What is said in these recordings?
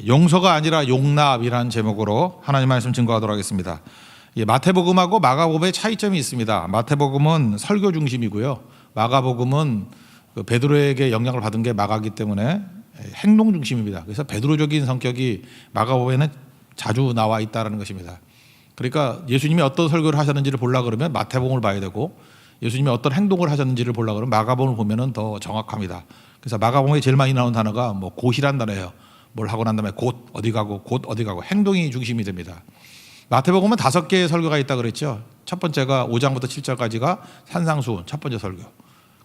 용서가 아니라 용납이라는 제목으로 하나님 말씀 증거하도록 하겠습니다. 마태복음하고 마가복음의 차이점이 있습니다. 마태복음은 설교 중심이고요. 마가복음은 베드로에게 영향을 받은 게 마가이기 때문에 행동 중심입니다. 그래서 베드로적인 성격이 마가복음에는 자주 나와 있다는 것입니다. 그러니까 예수님이 어떤 설교를 하셨는지를 보려고 그러면 마태복음을 봐야 되고, 예수님이 어떤 행동을 하셨는지를 보려고 그러면 마가복음을 보면 더 정확합니다. 그래서 마가복음에 제일 많이 나오는 단어가 곧이란 단어예요. 뭘 하고 난 다음에 곧 어디 가고 행동이 중심이 됩니다. 마태복음은 5개의 설교가 있다 그랬죠. 첫 번째가 5장부터 7절까지가 산상수훈 첫 번째 설교.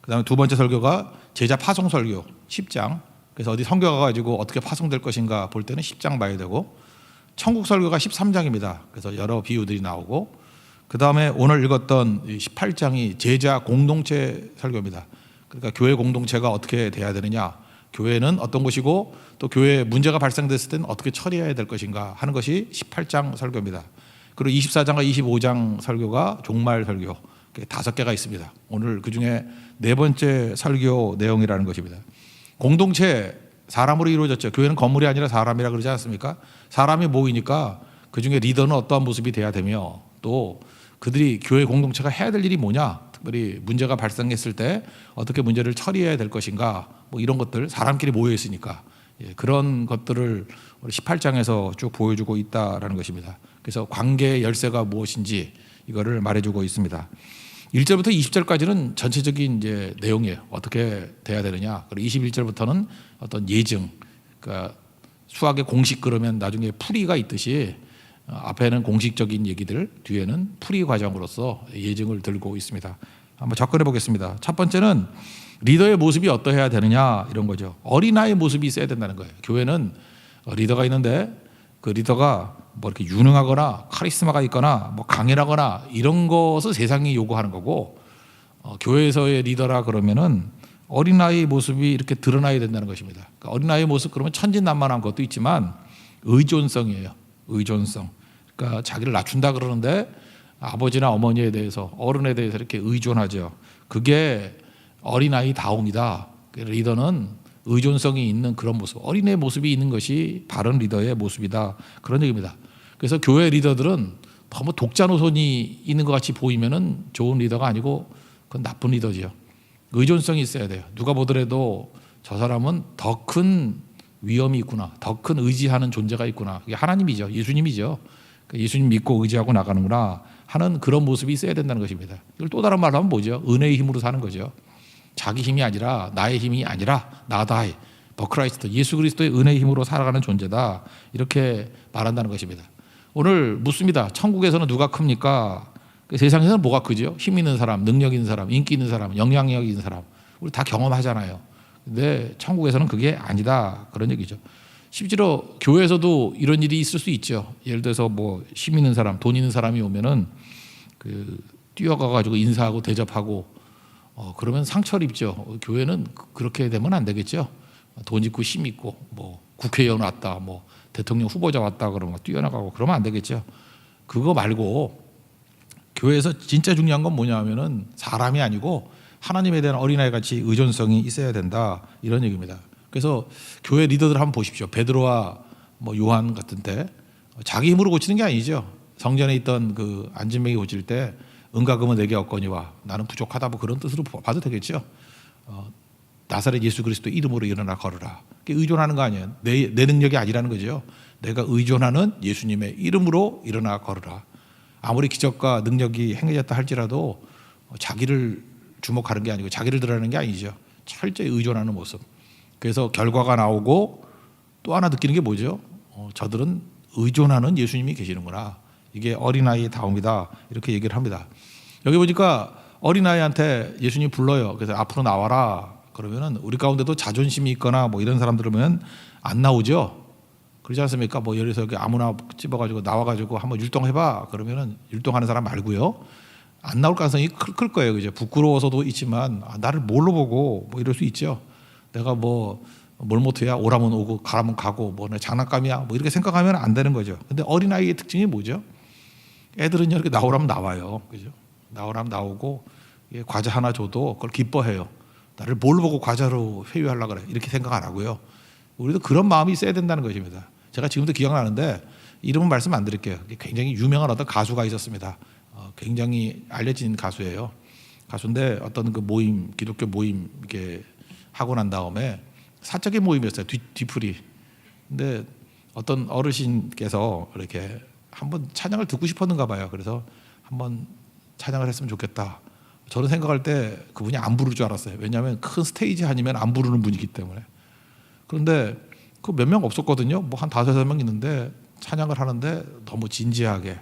그다음에 두 번째 설교가 제자 파송 설교 10장. 그래서 어디 선교 가가지고 어떻게 파송될 것인가 볼 때는 10장 봐야 되고, 천국 설교가 13장입니다. 그래서 여러 비유들이 나오고, 그 다음에 오늘 읽었던 18장이 제자 공동체 설교입니다. 그러니까 교회 공동체가 어떻게 돼야 되느냐, 교회는 어떤 것이고 또 교회에 문제가 발생됐을 때는 어떻게 처리해야 될 것인가 하는 것이 18장 설교입니다. 그리고 24장과 25장 설교가 종말 설교 5개가 있습니다. 오늘 그중에 4번째 설교 내용이라는 것입니다. 공동체, 사람으로 이루어졌죠. 교회는 건물이 아니라 사람이라 그러지 않습니까? 사람이 모이니까 그중에 리더는 어떠한 모습이 돼야 되며, 또 그들이 교회 공동체가 해야 될 일이 뭐냐, 특별히 문제가 발생했을 때 어떻게 문제를 처리해야 될 것인가, 이런 것들, 사람끼리 모여 있으니까 그런 것들을 우리 18장에서 쭉 보여주고 있다라는 것입니다. 그래서 관계의 열쇠가 무엇인지 이거를 말해주고 있습니다. 1절부터 20절까지는 전체적인 이제 내용이에요. 어떻게 돼야 되느냐. 그리고 21절부터는 어떤 예증, 그러니까 수학의 공식 그러면 나중에 풀이가 있듯이 앞에는 공식적인 얘기들, 뒤에는 풀이 과정으로서 예증을 들고 있습니다. 한번 접근해 보겠습니다. 첫 번째는 리더의 모습이 어떠해야 되느냐, 이런 거죠. 어린아이의 모습이 있어야 된다는 거예요. 교회는 리더가 있는데 그 리더가 이렇게 유능하거나 카리스마가 있거나 강인하거나 이런 것을 세상이 요구하는 거고, 교회에서의 리더라 그러면은 어린아이의 모습이 이렇게 드러나야 된다는 것입니다. 그러니까 어린아이의 모습 그러면 천진난만한 것도 있지만 의존성이에요. 의존성. 그러니까 자기를 낮춘다 그러는데 아버지나 어머니에 대해서, 어른에 대해서 이렇게 의존하죠. 그게 어린아이 다움이다. 리더는 의존성이 있는 그런 모습, 어린애의 모습이 있는 것이 바른 리더의 모습이다, 그런 얘기입니다. 그래서 교회 리더들은 너무 독자 노선이 있는 것 같이 보이면은 좋은 리더가 아니고 그건 나쁜 리더지요. 의존성이 있어야 돼요. 누가 보더라도 저 사람은 더 큰 위험이 있구나, 더 큰 의지하는 존재가 있구나. 이게 하나님이죠. 예수님이죠. 예수님 믿고 의지하고 나가는구나 하는 그런 모습이 있어야 된다는 것입니다. 이걸 또 다른 말로 하면 뭐죠? 은혜의 힘으로 사는 거죠. 자기 힘이 아니라, 나의 힘이 아니라 나다이 버크라이스트, 예수 그리스도의 은혜의 힘으로 살아가는 존재다, 이렇게 말한다는 것입니다. 오늘 묻습니다. 천국에서는 누가 큽니까? 세상에서는 뭐가 크죠? 힘 있는 사람, 능력 있는 사람, 인기 있는 사람, 영향력 있는 사람, 우리 다 경험하잖아요. 근데 천국에서는 그게 아니다, 그런 얘기죠. 실제로 교회에서도 이런 일이 있을 수 있죠. 예를 들어서 힘 있는 사람, 돈 있는 사람이 오면은 뛰어가가지고 인사하고 대접하고, 그러면 상처를 입죠. 교회는 그렇게 되면 안 되겠죠. 돈 있고 힘 있고 국회의원 왔다, 대통령 후보자 왔다 그러면 뛰어나가고 그러면 안 되겠죠. 그거 말고 교회에서 진짜 중요한 건 뭐냐 하면은 사람이 아니고 하나님에 대한 어린아이 같이 의존성이 있어야 된다, 이런 얘기입니다. 그래서 교회 리더들 한번 보십시오. 베드로와 요한 같은 때 자기 힘으로 고치는 게 아니죠. 성전에 있던 그 안진뱅이 고칠 때 은과 금은 내게 없거니와 나는 부족하다, 그런 뜻으로 봐도 되겠죠. 나사렛 예수 그리스도 이름으로 일어나 걸으라. 의존하는 거 아니에요. 내 능력이 아니라는 거죠. 내가 의존하는 예수님의 이름으로 일어나 걸으라. 아무리 기적과 능력이 행해졌다 할지라도 자기를 주목하는 게 아니고 자기를 드러내는 게 아니죠. 철저히 의존하는 모습. 그래서 결과가 나오고 또 하나 느끼는 게 뭐죠? 저들은 의존하는 예수님이 계시는구나. 이게 어린아이의 다움이다, 이렇게 얘기를 합니다. 여기 보니까 어린아이한테 예수님이 불러요. 그래서 앞으로 나와라 그러면은 우리 가운데도 자존심이 있거나 이런 사람들은 안 나오죠. 그렇지 않습니까? 예를 들어서 아무나 집어가지고 나와가지고 한번 율동해봐 그러면은 율동하는 사람 말고요, 안 나올 가능성이 클 거예요. 그죠? 부끄러워서도 있지만 나를 뭘로 보고 이럴 수 있죠. 내가 뭘 못해야 오라면 오고 가라면 가고 장난감이야 이렇게 생각하면 안 되는 거죠. 근데 어린아이의 특징이 뭐죠? 애들은 이렇게 나오라면 나와요. 그죠? 나오라면 나오고, 과자 하나 줘도 그걸 기뻐해요. 나를 뭘 보고 과자로 회유하려고 그래, 이렇게 생각 안 하고요. 우리도 그런 마음이 있어야 된다는 것입니다. 제가 지금도 기억나는데 이름은 말씀 안 드릴게요. 굉장히 유명한 어떤 가수가 있었습니다. 굉장히 알려진 가수예요. 가수인데 어떤 그 모임, 기독교 모임 이렇게 하고 난 다음에 사적인 모임이었어요. 뒤풀이. 근데 어떤 어르신께서 이렇게 한번 찬양을 듣고 싶었는가 봐요. 그래서 한번 찬양을 했으면 좋겠다. 저는 생각할 때 그분이 안 부를 줄 알았어요. 왜냐하면 큰 스테이지 아니면 안 부르는 분이기 때문에. 그런데 그 몇 명 없었거든요. 뭐 한 5-6명 있는데 찬양을 하는데 너무 진지하게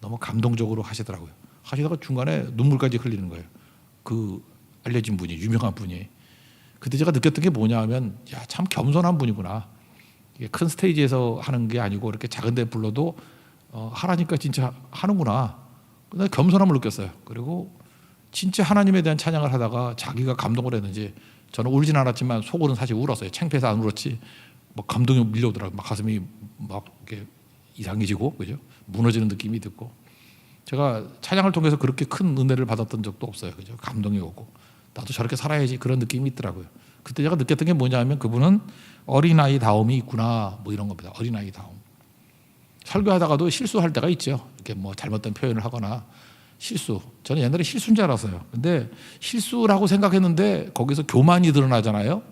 너무 감동적으로 하시더라고요. 하시다가 중간에 눈물까지 흘리는 거예요. 그 알려진 분이, 유명한 분이. 그때 제가 느꼈던 게 뭐냐 하면 야, 참 겸손한 분이구나. 이게 큰 스테이지에서 하는 게 아니고 이렇게 작은 데 불러도 하나니까 진짜 하는구나. 근데 겸손함을 느꼈어요. 그리고 진짜 하나님에 대한 찬양을 하다가 자기가 감동을 했는지 저는 울진 않았지만 속으로는 사실 울었어요. 창피해서 안 울었지. 막 감동이 밀려오더라고요. 막 가슴이 막 이렇게 이상해지고, 그죠? 무너지는 느낌이 듣고. 제가 찬양을 통해서 그렇게 큰 은혜를 받았던 적도 없어요. 그죠? 감동이 오고. 나도 저렇게 살아야지 그런 느낌이 있더라고요. 그때 제가 느꼈던 게 뭐냐 하면 그분은 어린아이다움이 있구나. 뭐 이런 겁니다. 어린아이다움. 설교하다가도 실수할 때가 있죠. 이렇게 뭐 잘못된 표현을 하거나 실수. 저는 옛날에 실수인 줄 알았어요. 근데 실수라고 생각했는데 거기서 교만이 드러나잖아요.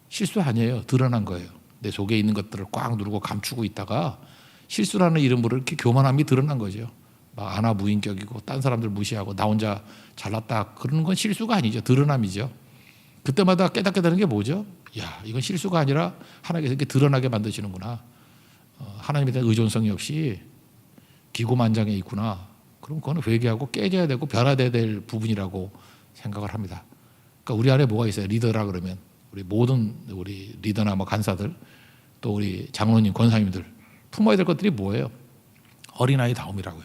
실수 아니에요. 드러난 거예요. 내 속에 있는 것들을 꽉 누르고 감추고 있다가 실수라는 이름으로 이렇게 교만함이 드러난 거죠. 막 아나무인격이고 딴 사람들 무시하고 나 혼자 잘났다 그러는 건 실수가 아니죠. 드러남이죠. 그때마다 깨닫게 되는 게 뭐죠? 야, 이건 실수가 아니라 하나님께서 이렇게 드러나게 만드시는구나. 하나님에 대한 의존성이 없이 기고만장해 있구나. 그럼 그거는 회개하고 깨져야 되고 변화돼야 될 부분이라고 생각을 합니다. 그러니까 우리 안에 뭐가 있어요? 리더라 그러면 우리 모든 우리 리더나 뭐 간사들 또 우리 장로님, 권사님들 품어야 될 것들이 뭐예요? 어린아이 다움이라고요.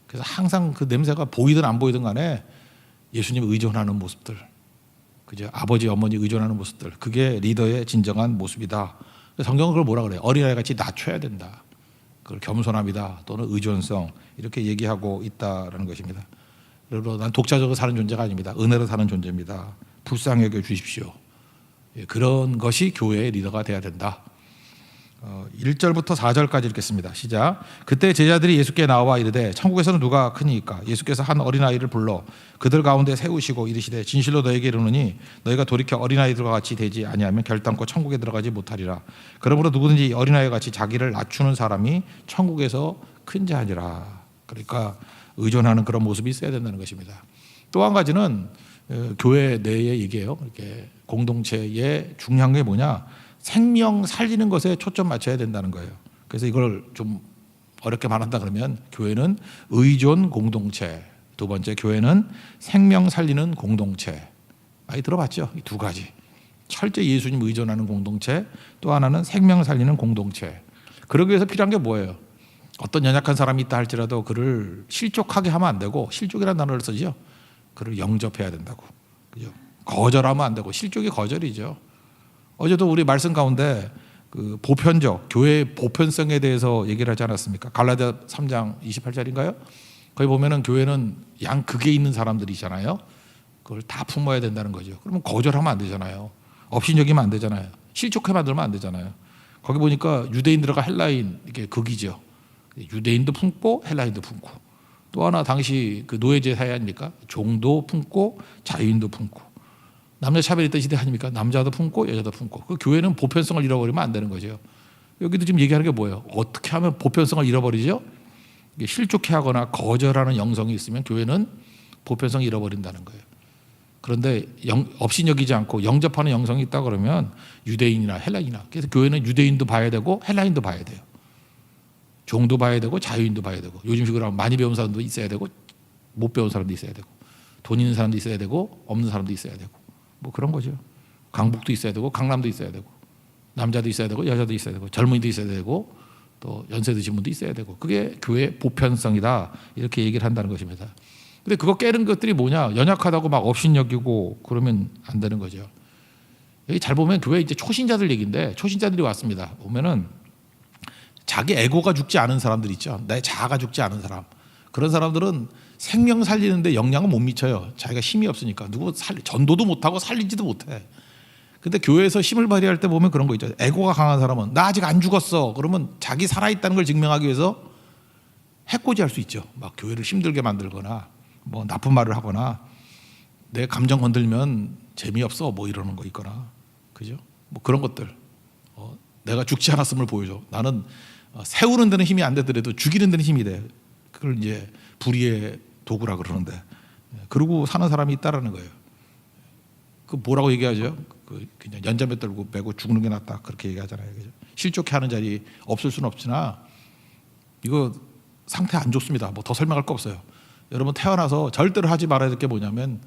그래서 항상 그 냄새가 보이든 안 보이든 간에 예수님 의존하는 모습들, 그죠? 아버지, 어머니 의존하는 모습들, 그게 리더의 진정한 모습이다. 성경은 그걸 뭐라 그래요? 어린아이 같이 낮춰야 된다. 그걸 겸손함이다 또는 의존성 이렇게 얘기하고 있다라는 것입니다. 그리고 난 독자적으로 사는 존재가 아닙니다. 은혜로 사는 존재입니다. 불쌍히 여겨 주십시오. 그런 것이 교회의 리더가 돼야 된다. 1절부터 4절까지 읽겠습니다. 시작. 그때 제자들이 예수께 나와 이르되 천국에서는 누가 크니까? 예수께서 한 어린아이를 불러 그들 가운데 세우시고 이르시되 진실로 너에게 이르노니 너희가 돌이켜 어린아이들과 같이 되지 아니하면 결단코 천국에 들어가지 못하리라. 그러므로 누구든지 어린아이와 같이 자기를 낮추는 사람이 천국에서 큰 자니라. 그러니까 의존하는 그런 모습이 있어야 된다는 것입니다. 또 한 가지는 교회 내의 얘기예요. 이렇게 공동체의 중요한 게 뭐냐? 생명 살리는 것에 초점 맞춰야 된다는 거예요. 그래서 이걸 좀 어렵게 말한다 그러면 교회는 의존 공동체, 두 번째 교회는 생명 살리는 공동체. 많이 들어봤죠? 이 두 가지. 철저히 예수님 의존하는 공동체, 또 하나는 생명 살리는 공동체. 그러기 위해서 필요한 게 뭐예요? 어떤 연약한 사람이 있다 할지라도 그를 실족하게 하면 안 되고, 실족이라는 단어를 쓰죠. 그를 영접해야 된다고. 그죠? 거절하면 안 되고, 실족이 거절이죠. 어제도 우리 말씀 가운데 그 보편적, 교회의 보편성에 대해서 얘기를 하지 않았습니까? 갈라디아 3장 28절인가요? 거기 보면은 교회는 양극에 있는 사람들이잖아요. 그걸 다 품어야 된다는 거죠. 그러면 거절하면 안 되잖아요. 업신여기면 안 되잖아요. 실족해 만들면 안 되잖아요. 거기 보니까 유대인들과 헬라인 이게 극이죠. 유대인도 품고 헬라인도 품고. 또 하나 당시 그 노예제 사회 아닙니까? 종도 품고 자유인도 품고. 남녀 차별이 있던 시대 아닙니까? 남자도 품고 여자도 품고. 그 교회는 보편성을 잃어버리면 안 되는 거죠. 여기도 지금 얘기하는 게 뭐예요? 어떻게 하면 보편성을 잃어버리죠? 실족해 하거나 거절하는 영성이 있으면 교회는 보편성을 잃어버린다는 거예요. 그런데 업신여기지 않고 영접하는 영성이 있다 그러면 유대인이나 헬라인이나, 그래서 교회는 유대인도 봐야 되고 헬라인도 봐야 돼요. 종도 봐야 되고 자유인도 봐야 되고, 요즘식으로 하면 많이 배운 사람도 있어야 되고 못 배운 사람도 있어야 되고, 돈 있는 사람도 있어야 되고 없는 사람도 있어야 되고, 뭐 그런 거죠. 강북도 있어야 되고 강남도 있어야 되고, 남자도 있어야 되고 여자도 있어야 되고, 젊은이도 있어야 되고 또 연세 드신 분도 있어야 되고, 그게 교회의 보편성이다 이렇게 얘기를 한다는 것입니다. 근데 그거 깨는 것들이 뭐냐? 연약하다고 막 업신여기고 그러면 안 되는 거죠. 여기 잘 보면 교회 이제 초신자들 얘기인데, 초신자들이 왔습니다. 보면은 자기 에고가 죽지 않은 사람들 있죠. 내 자아가 죽지 않은 사람. 그런 사람들은 생명 살리는데 영향을 못 미쳐요. 자기가 힘이 없으니까. 누구 전도도 못하고 살리지도 못해. 근데 교회에서 힘을 발휘할 때 보면 그런 거 있죠. 에고가 강한 사람은 나 아직 안 죽었어. 그러면 자기 살아있다는 걸 증명하기 위해서 해코지할 수 있죠. 막 교회를 힘들게 만들거나 뭐 나쁜 말을 하거나 내 감정 건들면 재미없어 뭐 이러는 거 있거나, 그죠? 뭐 그런 것들. 내가 죽지 않았음을 보여줘. 나는 세우는 데는 힘이 안 되더라도 죽이는 데는 힘이 돼. 그걸 이제 불의의 도구라 그러는데, 그러고 사는 사람이 있다라는 거예요. 그 뭐라고 얘기하죠? 그냥 연자매 떨고 매고 죽는 게 낫다 그렇게 얘기하잖아요. 그죠? 실족해 하는 자리 없을 수는 없으나 이거 상태 안 좋습니다. 뭐 더 설명할 거 없어요. 여러분 태어나서 절대로 하지 말아야 될 게 뭐냐면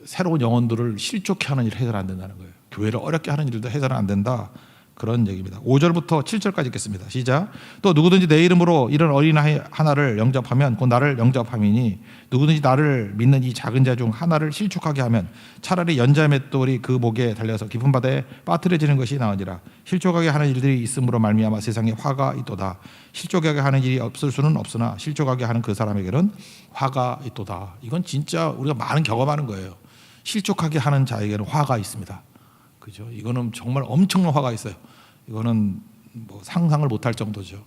새로운 영혼들을 실족해 하는 일을 해서는 안 된다는 거예요. 교회를 어렵게 하는 일도 해서는 안 된다. 그런 얘기입니다. 5절부터 7절까지 읽겠습니다. 시작. 또 누구든지 내 이름으로 이런 어린아이 하나를 영접하면 곧 나를 영접함이니 누구든지 나를 믿는 이 작은 자 중 하나를 실족하게 하면 차라리 연자맷돌이 그 목에 달려서 깊은 바다에 빠뜨려지는 것이 나으니라. 실족하게 하는 일들이 있음으로 말미암아 세상에 화가 있도다. 실족하게 하는 일이 없을 수는 없으나 실족하게 하는 그 사람에게는 화가 있도다. 이건 진짜 우리가 많은 경험하는 거예요. 실족하게 하는 자에게는 화가 있습니다. 그죠? 이거는 정말 엄청난 화가 있어요. 이거는 뭐 상상을 못할 정도죠.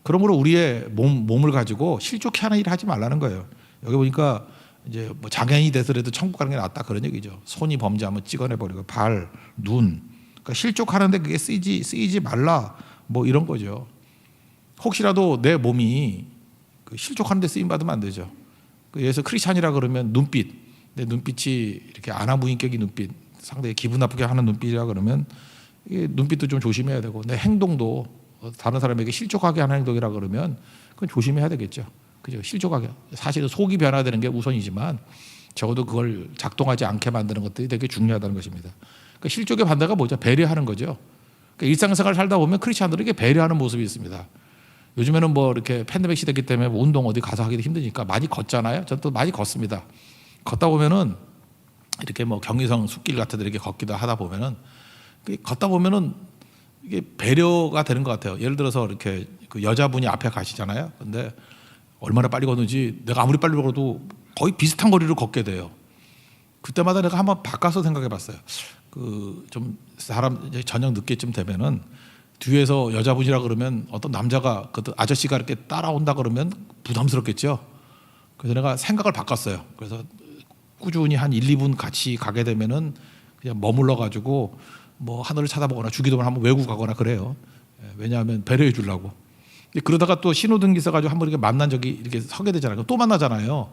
그러므로 우리의 몸을 가지고 실족해 하는 일을 하지 말라는 거예요. 여기 보니까 이제 뭐 장애인이 돼서라도 천국 가는 게 낫다 그런 얘기죠. 손이 범죄하면 찍어내버리고 발, 눈, 그러니까 실족하는데 그게 쓰이지 말라 뭐 이런 거죠. 혹시라도 내 몸이 그 실족하는데 쓰임 받으면 안 되죠. 그래서 크리스찬이라 그러면 눈빛, 내 눈빛이 이렇게 아나무인격이 눈빛, 상대에 기분 나쁘게 하는 눈빛이라 그러면 이게 눈빛도 좀 조심해야 되고 내 행동도 다른 사람에게 실족하게 하는 행동이라 그러면 그건 조심해야 되겠죠. 그죠? 실족하게. 사실은 속이 변화되는 게 우선이지만 적어도 그걸 작동하지 않게 만드는 것들이 되게 중요하다는 것입니다. 그러니까 실족의 반대가 뭐죠? 배려하는 거죠. 그러니까 일상생활 살다 보면 크리스찬들에게 배려하는 모습이 있습니다. 요즘에는 뭐 이렇게 팬데믹 시대이기 때문에 뭐 운동 어디 가서 하기도 힘드니까 많이 걷잖아요. 저는 또 많이 걷습니다. 걷다 보면은 이렇게 뭐 경의성 숲길 같은 데 이렇게 걷기도 하다 보면은 걷다 보면은 이게 배려가 되는 것 같아요. 예를 들어서 이렇게 그 여자분이 앞에 가시잖아요. 근데 얼마나 빨리 걷는지 내가 아무리 빨리 걸어도 거의 비슷한 거리를 걷게 돼요. 그때마다 내가 한번 바꿔서 생각해 봤어요. 그 좀 사람 이제 저녁 늦게쯤 되면은 뒤에서 여자분이라 그러면 어떤 남자가 그 아저씨가 이렇게 따라온다 그러면 부담스럽겠죠. 그래서 내가 생각을 바꿨어요. 그래서 꾸준히 한 1, 2분 같이 가게 되면은 그냥 머물러 가지고 뭐 하늘을 쳐다보거나 주기도문 한번 외우고 가거나 그래요. 왜냐하면 배려해 주려고. 그러다가 또 신호등기 써가지고 한번 이렇게 만난 적이 이렇게 서게 되잖아요. 또 만나잖아요.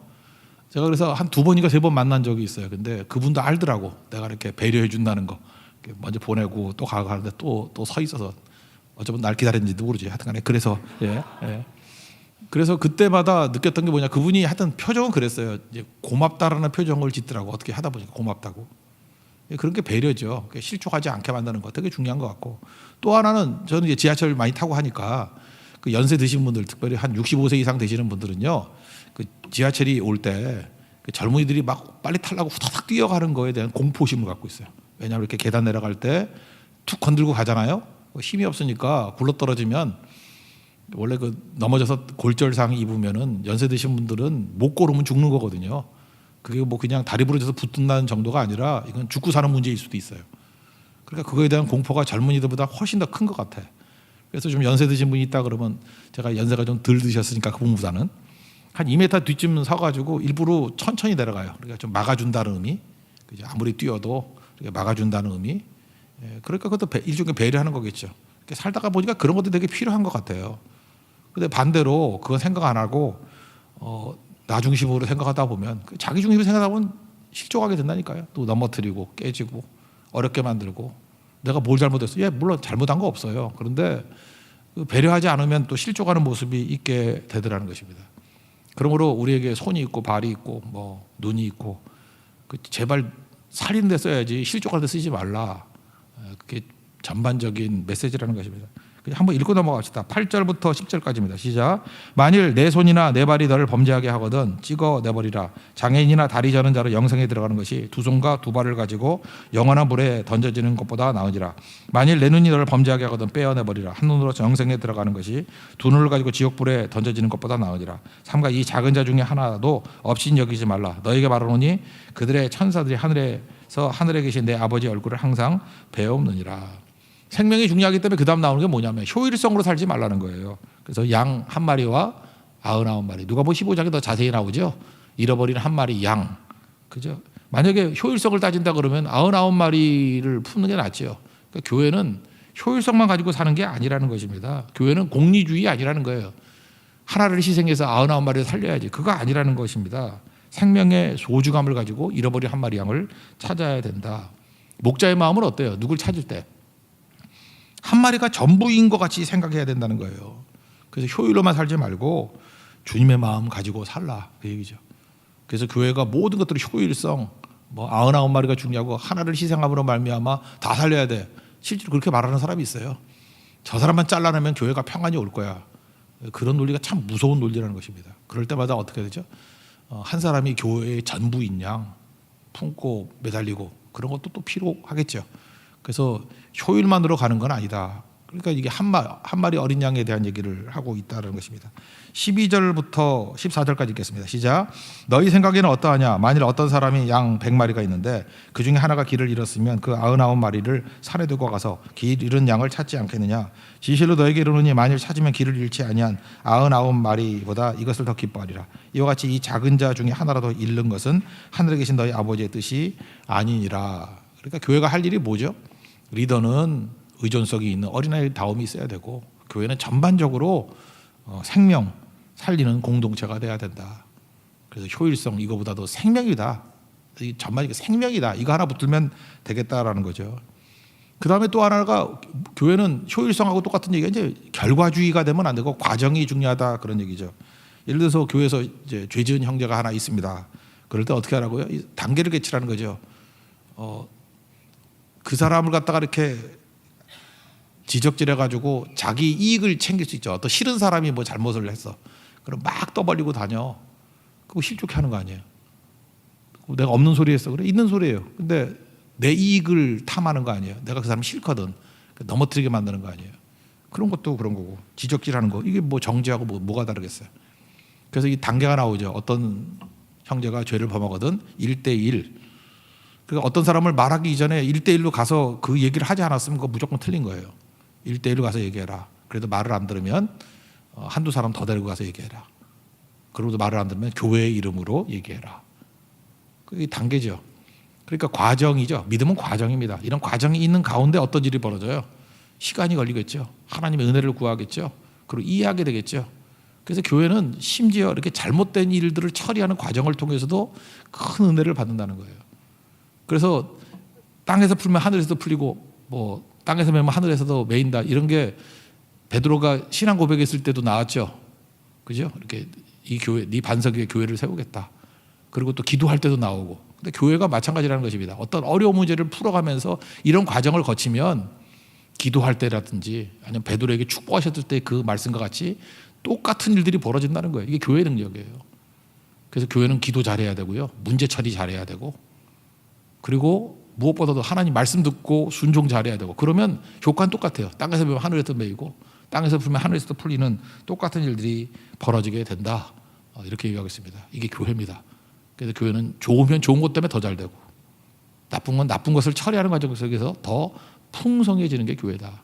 제가 그래서 한 2번인가 3번 만난 적이 있어요. 근데 그분도 알더라고. 내가 이렇게 배려해 준다는 거. 먼저 보내고 또 가는데 또 서 있어서 어쩌면 날 기다렸는지도 모르지. 하여튼간에 그래서 그래서 그때마다 느꼈던 게 뭐냐, 그분이 하여튼 표정은 그랬어요. 이제 고맙다라는 표정을 짓더라고. 어떻게 하다 보니까 고맙다고. 그런 게 배려죠. 실족하지 않게 만드는 거 되게 중요한 것 같고, 또 하나는 저는 이제 지하철 많이 타고 하니까 그 연세 드신 분들, 특별히 한 65세 이상 되시는 분들은요, 그 지하철이 올 때 그 젊은이들이 막 빨리 타려고 후다닥 뛰어가는 거에 대한 공포심을 갖고 있어요. 왜냐하면 이렇게 계단 내려갈 때 툭 건들고 가잖아요. 힘이 없으니까 굴러떨어지면 원래 그 넘어져서 골절상 입으면은 연세 드신 분들은 못 걸으면 죽는 거거든요. 그게 뭐 그냥 다리 부러져서 붙는다는 정도가 아니라 이건 죽고 사는 문제일 수도 있어요. 그러니까 그거에 대한 공포가 젊은이들보다 훨씬 더 큰 것 같아. 그래서 좀 연세 드신 분이 있다 그러면, 제가 연세가 좀 덜 드셨으니까 그분보다는 한 2m 뒤쯤 서가지고 일부러 천천히 내려가요. 그러니까 좀 막아준다는 의미. 아무리 뛰어도 막아준다는 의미. 그러니까 그것도 일종의 배려하는 거겠죠. 살다가 보니까 그런 것도 되게 필요한 것 같아요. 근데 반대로 그건 생각 안 하고 나 중심으로 생각하다 보면, 자기 중심으로 생각하다 보면 실족하게 된다니까요. 또 넘어뜨리고 깨지고 어렵게 만들고. 내가 뭘 잘못했어? 물론 잘못한 거 없어요. 그런데 배려하지 않으면 또 실족하는 모습이 있게 되더라는 것입니다. 그러므로 우리에게 손이 있고 발이 있고 뭐 눈이 있고 제발 살리는 데 써야지 실족할 때 쓰지 말라. 그게 전반적인 메시지라는 것입니다. 한번 읽고 넘어갑시다. 8절부터 10절까지입니다. 시작. 만일 내 손이나 내 발이 너를 범죄하게 하거든 찍어내버리라. 장애인이나 다리 저는 자로 영생에 들어가는 것이 두 손과 두 발을 가지고 영원한 물에 던져지는 것보다 나으니라. 만일 내 눈이 너를 범죄하게 하거든 빼어내버리라. 한 눈으로 영생에 들어가는 것이 두 눈을 가지고 지옥불에 던져지는 것보다 나으니라. 삼가 이 작은 자 중에 하나도 없인 여기지 말라. 너에게 말하노니 그들의 천사들이 하늘에 주어서 하늘에 계신 내 아버지 얼굴을 항상 배옵느니라. 생명이 중요하기 때문에 그 다음 나오는 게 뭐냐면 효율성으로 살지 말라는 거예요. 그래서 양 한 마리와 99마리. 누가 뭐 15장에 더 자세히 나오죠. 잃어버린 한 마리 양. 그죠? 만약에 효율성을 따진다 그러면 99마리를 품는 게 낫죠. 그러니까 교회는 효율성만 가지고 사는 게 아니라는 것입니다. 교회는 공리주의 아니라는 거예요. 하나를 희생해서 99마리를 살려야지. 그거 아니라는 것입니다. 생명의 소중함을 가지고 잃어버린 한 마리 양을 찾아야 된다. 목자의 마음은 어때요? 누굴 찾을 때? 한 마리가 전부인 것 같이 생각해야 된다는 거예요. 그래서 효율로만 살지 말고 주님의 마음 가지고 살라 그 얘기죠. 그래서 교회가 모든 것들이 효율성, 뭐 99마리가 중요하고 하나를 희생함으로 말미암아 다 살려야 돼. 실제로 그렇게 말하는 사람이 있어요. 저 사람만 잘라내면 교회가 평안이 올 거야. 그런 논리가 참 무서운 논리라는 것입니다. 그럴 때마다 어떻게 되죠? 한 사람이 교회의 전부인 양 품고 매달리고 그런 것도 또 필요하겠죠. 그래서 효율만으로 가는 건 아니다. 그러니까 이게 한 마리 어린 양에 대한 얘기를 하고 있다는 것입니다. 12절부터 14절까지 읽겠습니다. 시작. 너희 생각에는 어떠하냐? 만일 어떤 사람이 양 100마리가 있는데 그 중에 하나가 길을 잃었으면 그 99마리를 산에 두고 가서 길 잃은 양을 찾지 않겠느냐? 진실로 너에게 이르노니 만일 찾으면 길을 잃지 아니한 99마리보다 이것을 더 기뻐하리라. 이와 같이 이 작은 자 중에 하나라도 잃는 것은 하늘에 계신 너희 아버지의 뜻이 아니니라. 그러니까 교회가 할 일이 뭐죠? 리더는 의존성이 있는 어린아이 다움이 있어야 되고 교회는 전반적으로 생명 살리는 공동체가 돼야 된다. 그래서 효율성 이거보다도 생명이다. 전반 생명이다. 이거 하나 붙들면 되겠다라는 거죠. 그 다음에 또 하나가 교회는 효율성하고 똑같은 얘기가 이제 결과주의가 되면 안 되고 과정이 중요하다 그런 얘기죠. 예를 들어서 교회에서 이제 죄 지은 형제가 하나 있습니다. 그럴 때 어떻게 하라고요? 단계를 개치라는 거죠. 그 사람을 갖다가 이렇게 지적질해가지고 자기 이익을 챙길 수 있죠. 또 싫은 사람이 뭐 잘못을 했어. 그럼 막 떠벌리고 다녀. 그거 실족해 하는 거 아니에요. 내가 없는 소리 했어. 그래 있는 소리예요. 근데 내 이익을 탐하는 거 아니에요. 내가 그 사람 싫거든. 넘어뜨리게 만드는 거 아니에요. 그런 것도 그런 거고 지적질하는 거 이게 뭐 정죄하고 뭐가 다르겠어요. 그래서 이 단계가 나오죠. 어떤 형제가 죄를 범하거든 1대1. 그러니까 어떤 사람을 말하기 이전에 1대1로 가서 그 얘기를 하지 않았으면 그거 무조건 틀린 거예요. 1대1로 가서 얘기해라. 그래도 말을 안 들으면 한두 사람 더 데리고 가서 얘기해라. 그리고 말을 안 들으면 교회의 이름으로 얘기해라. 그게 단계죠. 그러니까 과정이죠. 믿음은 과정입니다. 이런 과정이 있는 가운데 어떤 일이 벌어져요? 시간이 걸리겠죠. 하나님의 은혜를 구하겠죠. 그리고 이해하게 되겠죠. 그래서 교회는 심지어 이렇게 잘못된 일들을 처리하는 과정을 통해서도 큰 은혜를 받는다는 거예요. 그래서 땅에서 풀면 하늘에서도 풀리고 뭐 땅에서 매면 하늘에서도 매인다 이런 게 베드로가 신앙 고백했을 때도 나왔죠. 그죠? 이렇게 이 교회, 네 반석 위에 교회를 세우겠다. 그리고 또 기도할 때도 나오고. 근데 교회가 마찬가지라는 것입니다. 어떤 어려운 문제를 풀어가면서 이런 과정을 거치면 기도할 때라든지 아니면 베드로에게 축복하셨을 때 그 말씀과 같이 똑같은 일들이 벌어진다는 거예요. 이게 교회 능력이에요. 그래서 교회는 기도 잘해야 되고요. 문제 처리 잘해야 되고 그리고 무엇보다도 하나님 말씀 듣고 순종 잘해야 되고 그러면 효과는 똑같아요. 땅에서 보면 하늘에서 매이고 땅에서 풀면 하늘에서도 풀리는 똑같은 일들이 벌어지게 된다. 이렇게 얘기하고 있습니다. 이게 교회입니다. 그래서 교회는 좋으면 좋은 것 때문에 더 잘 되고 나쁜 건 나쁜 것을 처리하는 과정 속에서 더 풍성해지는 게 교회다.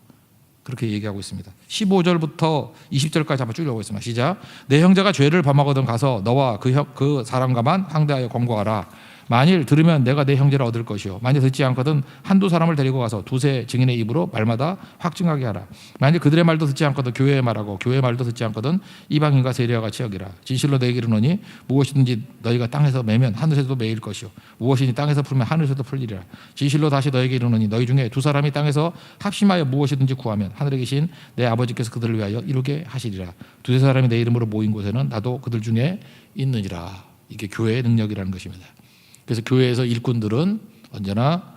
그렇게 얘기하고 있습니다. 15절부터 20절까지 한번 쭉 읽어보겠습니다. 시작. 내 형제가 죄를 범하거든 가서 너와 그 사람과만 상대하여 권고하라. 만일 들으면 내가 내 형제를 얻을 것이요 만일 듣지 않거든 한두 사람을 데리고 가서 두세 증인의 입으로 말마다 확증하게 하라. 만일 그들의 말도 듣지 않거든 교회의 말하고 교회의 말도 듣지 않거든 이방인과 세리와 같이 여기라. 진실로 너에게 이르노니 무엇이든지 너희가 땅에서 매면 하늘에서도 매일 것이요 무엇이든지 땅에서 풀면 하늘에서도 풀리리라. 진실로 다시 너에게 이르노니 너희 중에 두 사람이 땅에서 합심하여 무엇이든지 구하면 하늘에 계신 내 아버지께서 그들을 위하여 이루게 하시리라. 두세 사람이 내 이름으로 모인 곳에는 나도 그들 중에 있느니라. 이게 교회의 능력이라는 것입니다. 그래서 교회에서 일꾼들은 언제나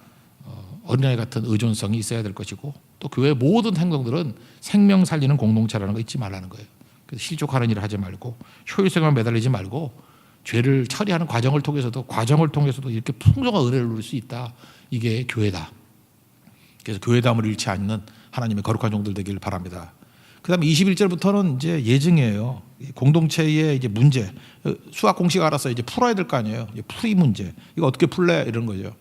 어린아이 같은 의존성이 있어야 될 것이고 또 교회의 모든 행동들은 생명 살리는 공동체라는 거 잊지 말라는 거예요. 그래서 실족하는 일을 하지 말고 효율성만 매달리지 말고 죄를 처리하는 과정을 통해서도 이렇게 풍성한 은혜를 누릴 수 있다. 이게 교회다. 그래서 교회담을 잃지 않는 하나님의 거룩한 종들 되기를 바랍니다. 그다음에 21절부터는 이제 예증이에요. 공동체의 이제 문제, 수학 공식 알아서 이제 풀어야 될 거 아니에요. 풀이 문제, 이거 어떻게 풀래 이런 거죠.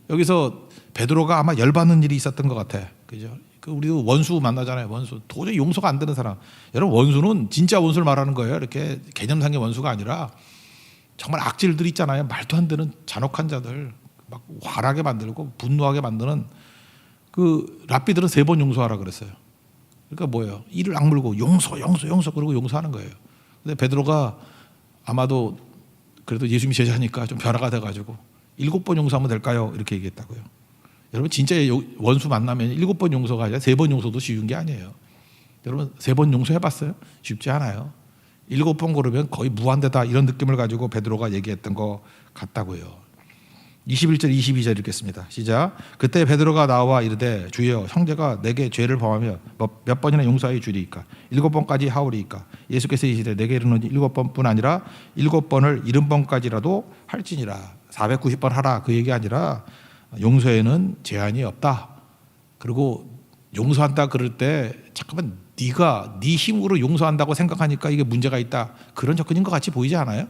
여기서 베드로가 아마 열받는 일이 있었던 것 같아. 그죠? 우리도 원수 만나잖아요. 원수. 도저히 용서가 안 되는 사람. 여러분, 원수는 진짜 원수를 말하는 거예요. 이렇게 개념상의 원수가 아니라 정말 악질들 있잖아요. 말도 안 되는 잔혹한 자들. 막 화나게 만들고 분노하게 만드는 그 랍비들은 3번 용서하라 그랬어요. 그러니까 뭐예요? 이를 악물고 용서 그러고 용서하는 거예요. 근데 베드로가 아마도 그래도 예수님 제자니까 좀 변화가 돼가지고 7번 용서하면 될까요? 이렇게 얘기했다고요. 여러분, 진짜 원수 만나면 7번 용서가 아니라 3번 용서도 쉬운 게 아니에요. 여러분, 3번 용서해봤어요? 쉽지 않아요. 7번 그러면 거의 무한대다, 이런 느낌을 가지고 베드로가 얘기했던 것 같다고요. 21절 22절 읽겠습니다. 시작. 그때 베드로가 나와 이르되 주여, 형제가 내게 죄를 범하며 몇 번이나 용서하여 주리이까? 7번까지 하오리이까? 예수께서 이르시되 내게 이르노니 7번뿐 아니라 7번을 70번까지라도 할지니라. 490번 하라, 그 얘기 아니라 용서에는 제한이 없다. 그리고 용서한다 그럴 때 잠깐만, 네가 네 힘으로 용서한다고 생각하니까 이게 문제가 있다, 그런 접근인 것 같이 보이지 않아요?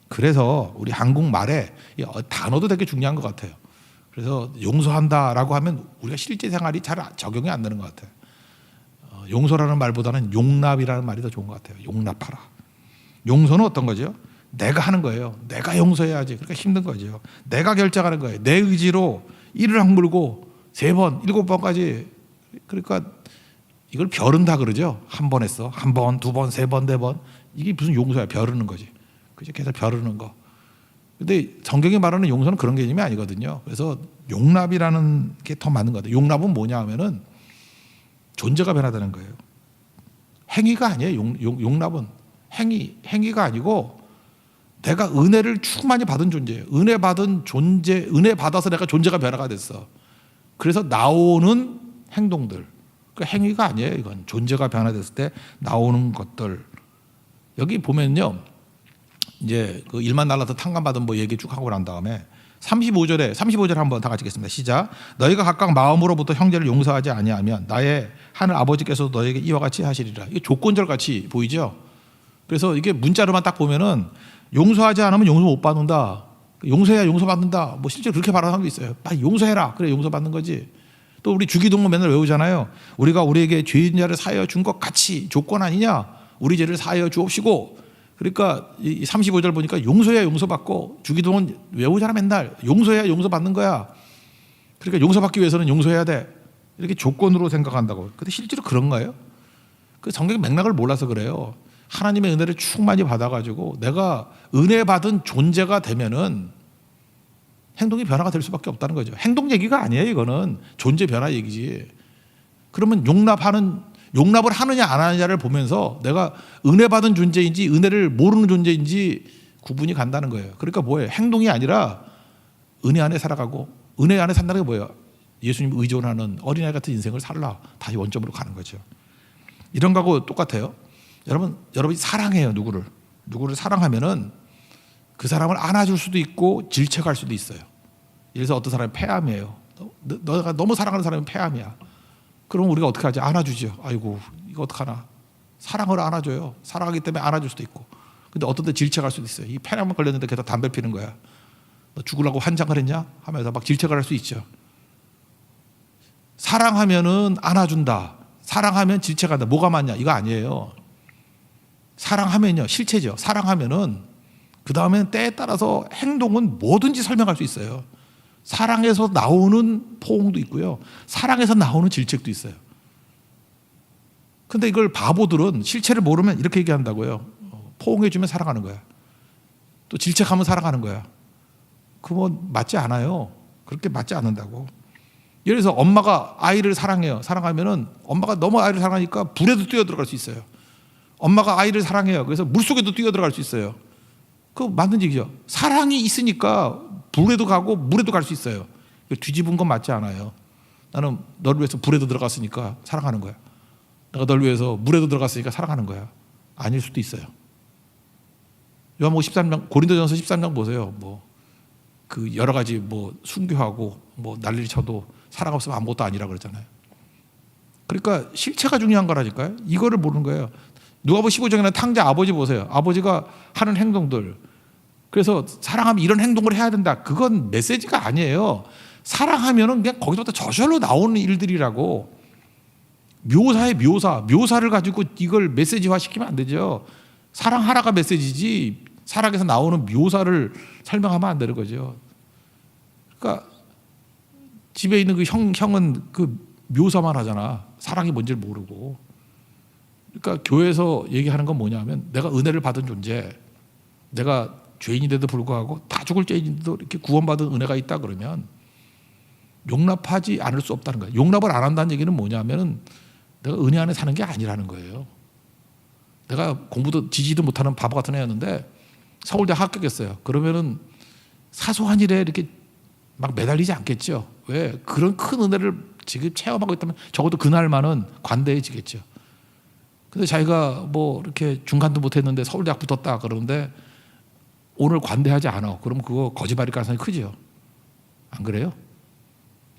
그래서 우리 한국말에 단어도 되게 중요한 것 같아요. 그래서 용서한다라고 하면 우리가 실제 생활이 잘 적용이 안 되는 것 같아요. 용서라는 말보다는 용납이라는 말이 더 좋은 것 같아요. 용납하라. 용서는 어떤 거죠? 내가 하는 거예요. 내가 용서해야지. 그러니까 힘든 거죠. 내가 결정하는 거예요. 내 의지로 이를 악물고 3번, 7번까지. 그러니까 이걸 벼른다 그러죠. 한 번 했어. 한 번, 2번, 3번, 4번. 이게 무슨 용서야? 벼르는 거지. 그죠? 계속 벼르는 거. 근데 성경이 말하는 용서는 그런 개념이 아니거든요. 그래서 용납이라는 게 더 맞는 것 같아요. 용납은 뭐냐 하면은 존재가 변화되는 거예요. 행위가 아니에요. 용납은 행위가 아니고 내가 은혜를 충만히 받은 존재예요. 은혜 받은 존재, 은혜 받아서 내가 존재가 변화가 됐어. 그래서 나오는 행동들, 그 행위가 아니에요. 이건 존재가 변화됐을 때 나오는 것들. 여기 보면요, 이제 그 일만 날라서 탕감받은 뭐 얘기 쭉 하고 난 다음에 35절에 한번 다 같이 읽겠습니다. 시작. 너희가 각각 마음으로부터 형제를 용서하지 아니하면 나의 하늘 아버지께서도 너희에게 이와 같이 하시리라. 이게 조건절 같이 보이죠. 그래서 이게 문자로만 딱 보면은 용서하지 않으면 용서 못 받는다, 용서해야 용서받는다, 뭐 실제로 그렇게 말하는 사람도 있어요. 빨리 용서해라, 그래 용서받는 거지. 또 우리 주기도문 맨날 외우잖아요. 우리가 우리에게 죄인 자를 사하여 준 것 같이 조건 아니냐, 우리 죄를 사하여 주옵시고. 그러니까 이 35절 보니까 용서해야 용서받고, 주기도문 외우잖아 맨날. 용서해야 용서받는 거야. 그러니까 용서받기 위해서는 용서해야 돼, 이렇게 조건으로 생각한다고. 근데 실제로 그런가요? 그 성경의 맥락을 몰라서 그래요. 하나님의 은혜를 충만히 받아가지고 내가 은혜 받은 존재가 되면은 행동이 변화가 될 수밖에 없다는 거죠. 행동 얘기가 아니에요. 이거는 존재 변화 얘기지. 그러면 용납을 하느냐 안 하느냐를 보면서 내가 은혜 받은 존재인지 은혜를 모르는 존재인지 구분이 간다는 거예요. 그러니까 뭐예요? 행동이 아니라 은혜 안에 살아가고, 은혜 안에 산다는 게 뭐예요? 예수님 의존하는 어린아이 같은 인생을 살라. 다시 원점으로 가는 거죠. 이런 거하고 똑같아요. 여러분이 사랑해요. 누구를 사랑하면은 그 사람을 안아줄 수도 있고 질책할 수도 있어요. 예를 들어서 어떤 사람이 폐암이에요. 너가 너무 사랑하는 사람이 폐암이야. 그럼 우리가 어떻게 하지? 안아주죠. 아이고, 이거 어떡하나. 사랑을 안아줘요. 사랑하기 때문에 안아줄 수도 있고. 근데 어떤 때 질책할 수도 있어요. 이 폐암 걸렸는데 계속 담배 피는 거야. 너 죽으려고 환장을 했냐? 하면서 막 질책을 할 수 있죠. 사랑하면은 안아준다, 사랑하면 질책한다. 뭐가 맞냐? 이거 아니에요. 사랑하면요, 실체죠. 사랑하면은 그 다음에는 때에 따라서 행동은 뭐든지 설명할 수 있어요. 사랑에서 나오는 포옹도 있고요, 사랑에서 나오는 질책도 있어요. 근데 이걸 바보들은 실체를 모르면 이렇게 얘기한다고요. 포옹해주면 사랑하는 거야, 또 질책하면 사랑하는 거야. 그거 맞지 않아요. 그렇게 맞지 않는다고. 예를 들어서 엄마가 아이를 사랑해요. 사랑하면은 엄마가 너무 아이를 사랑하니까 불에도 뛰어들어갈 수 있어요. 엄마가 아이를 사랑해요. 그래서 물속에도 뛰어들어갈 수 있어요. 그거 맞는 얘기죠. 사랑이 있으니까 불에도 가고 물에도 갈 수 있어요. 뒤집은 건 맞지 않아요. 나는 너를 위해서 불에도 들어갔으니까 사랑하는 거야. 내가 널 위해서 물에도 들어갔으니까 사랑하는 거야. 아닐 수도 있어요. 요한복음 13장, 고린도전서 13장 보세요. 그 여러 가지 순교하고 난리를 쳐도 사랑 없으면 아무것도 아니라 그러잖아요. 그러니까 실체가 중요한 거라니까요. 이거를 모르는 거예요. 누가복음 15장에는 탕자 아버지 보세요. 아버지가 하는 행동들. 그래서 사랑하면 이런 행동을 해야 된다. 그건 메시지가 아니에요. 사랑하면은 그냥 거기서부터 저절로 나오는 일들이라고. 묘사의 묘사를 가지고 이걸 메시지화 시키면 안 되죠. 사랑하라가 메시지지 사랑에서 나오는 묘사를 설명하면 안 되는 거죠. 그러니까 집에 있는 그 형은 그 묘사만 하잖아. 사랑이 뭔지를 모르고. 그러니까 교회에서 얘기하는 건 뭐냐면 내가 은혜를 받은 존재, 내가 죄인인데도 불구하고 다 죽을 죄인인데도 이렇게 구원받은 은혜가 있다 그러면 용납하지 않을 수 없다는 거예요. 용납을 안 한다는 얘기는 뭐냐면은 내가 은혜 안에 사는 게 아니라는 거예요. 내가 공부도 지지도 못하는 바보 같은 애였는데 서울대 합격했어요. 그러면은 사소한 일에 이렇게 막 매달리지 않겠죠. 왜? 그런 큰 은혜를 지금 체험하고 있다면 적어도 그날만은 관대해지겠죠. 근데 자기가 뭐 이렇게 중간도 못했는데 서울대학 붙었다 그러는데 오늘 관대하지 않아. 그럼 그거 거짓말일 가능성이 크죠. 안 그래요?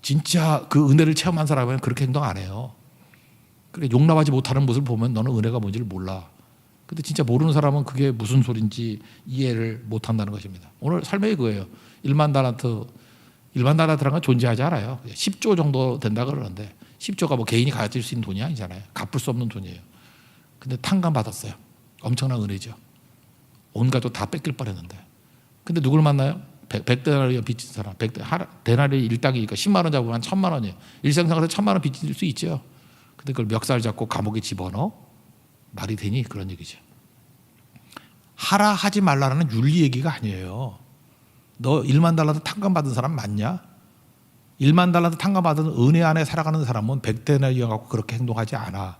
진짜 그 은혜를 체험한 사람은 그렇게 행동 안 해요. 그래, 용납하지 못하는 모습을 보면 너는 은혜가 뭔지를 몰라. 근데 진짜 모르는 사람은 그게 무슨 소린지 이해를 못한다는 것입니다. 오늘 삶의 그거예요. 1만 달란트라는 건 존재하지 않아요. 10조 정도 된다 그러는데 10조가 뭐 개인이 가질 수 있는 돈이 아니잖아요. 갚을 수 없는 돈이에요. 근데 탕감 받았어요. 엄청난 은혜죠. 온 가족 다 뺏길 뻔했는데. 근데 누굴 만나요? 100데나리온 빚진 사람. 데나리 일당이니까 10만 원 잡으면 1000만 원이에요. 일생생활에서 1000만 원 빚질 수 있죠. 근데 그걸 멱살 잡고 감옥에 집어넣어? 말이 되니? 그런 얘기죠. 하라 하지 말라는 윤리 얘기가 아니에요. 너 1만 달러도 탕감 받은 사람 맞냐? 1만 달러도 탕감 받은 은혜 안에 살아가는 사람은 100데나리온 갖고 그렇게 행동하지 않아.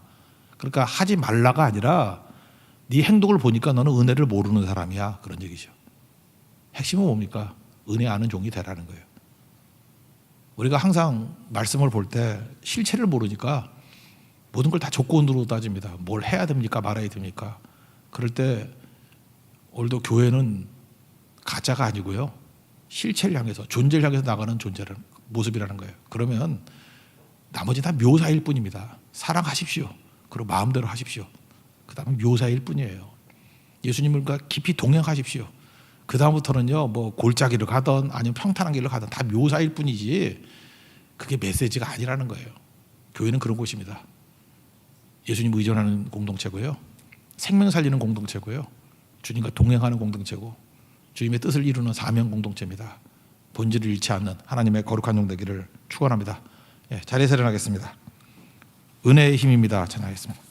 그러니까 하지 말라가 아니라 네 행동을 보니까 너는 은혜를 모르는 사람이야. 그런 얘기죠. 핵심은 뭡니까? 은혜 아는 종이 되라는 거예요. 우리가 항상 말씀을 볼 때 실체를 모르니까 모든 걸 다 조건으로 따집니다. 뭘 해야 됩니까? 말아야 됩니까? 그럴 때 오늘도 교회는 가짜가 아니고요. 실체를 향해서, 존재를 향해서 나가는 존재라는 모습이라는 거예요. 그러면 나머지 다 묘사일 뿐입니다. 사랑하십시오. 그리고 마음대로 하십시오. 그 다음에 묘사일 뿐이에요. 예수님과 깊이 동행하십시오. 그 다음부터는요, 뭐 골짜기를 가든 아니면 평탄한 길을 가든 다 묘사일 뿐이지 그게 메시지가 아니라는 거예요. 교회는 그런 곳입니다. 예수님 의존하는 공동체고요. 생명 살리는 공동체고요. 주님과 동행하는 공동체고 주님의 뜻을 이루는 사명 공동체입니다. 본질을 잃지 않는 하나님의 거룩한 종 되기를 축원합니다. 자리에서 일어나겠습니다. 은혜의 힘입니다. 찬양하겠습니다.